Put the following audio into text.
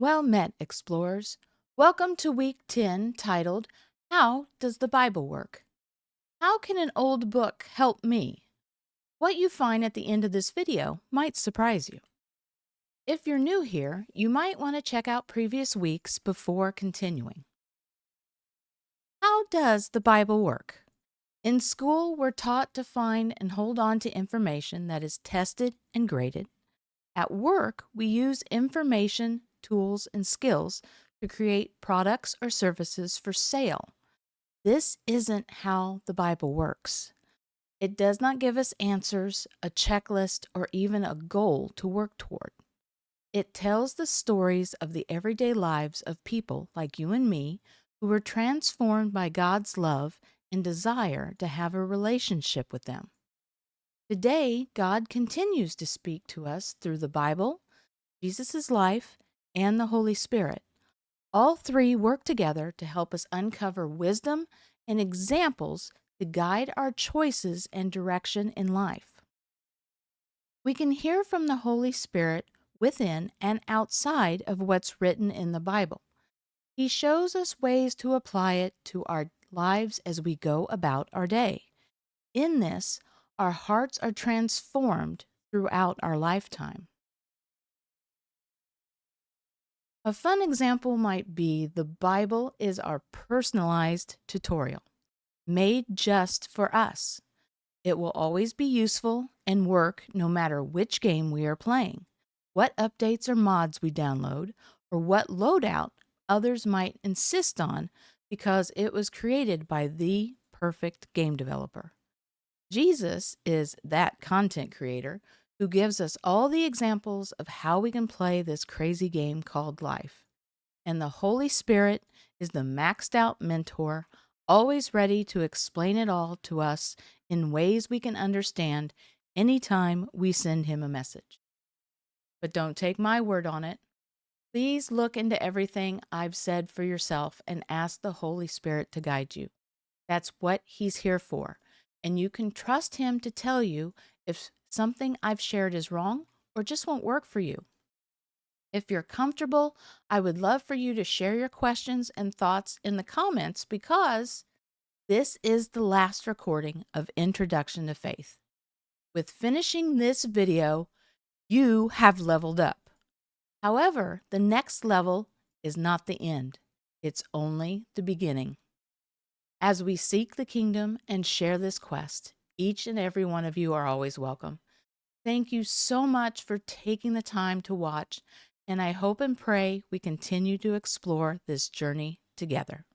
Well met, explorers. Welcome to week 10 titled, How Does the Bible Work? How can an old book help me? What you find at the end of this video might surprise you. If you're new here, you might want to check out previous weeks before continuing. How does the Bible work? In school, we're taught to find and hold on to information that is tested and graded. At work, we use information, tools, and skills to create products or services for sale. This isn't how the Bible works. It does not give us answers, a checklist, or even a goal to work toward. It tells the stories of the everyday lives of people like you and me who were transformed by God's love and desire to have a relationship with them. Today, God continues to speak to us through the Bible, Jesus' life, and the Holy Spirit. All three work together to help us uncover wisdom and examples to guide our choices and direction in life. We can hear from the Holy Spirit within and outside of what's written in the Bible. He shows us ways to apply it to our lives as we go about our day. In this, our hearts are transformed throughout our lifetime. A fun example might be the Bible is our personalized tutorial, made just for us. It will always be useful and work no matter which game we are playing, what updates or mods we download, or what loadout others might insist on because it was created by the perfect game developer. Jesus is that content creator who gives us all the examples of how we can play this crazy game called life. And the Holy Spirit is the maxed out mentor, always ready to explain it all to us in ways we can understand anytime we send him a message. But don't take my word on it. Please look into everything I've said for yourself and ask the Holy Spirit to guide you. That's what he's here for. And you can trust him to tell you if something I've shared is wrong or just won't work for you. If you're comfortable, I would love for you to share your questions and thoughts in the comments because this is the last recording of Introduction to Faith. With finishing this video, you have leveled up. However, the next level is not the end. It's only the beginning. As we seek the kingdom and share this quest, each and every one of you are always welcome. Thank you so much for taking the time to watch, and I hope and pray we continue to explore this journey together.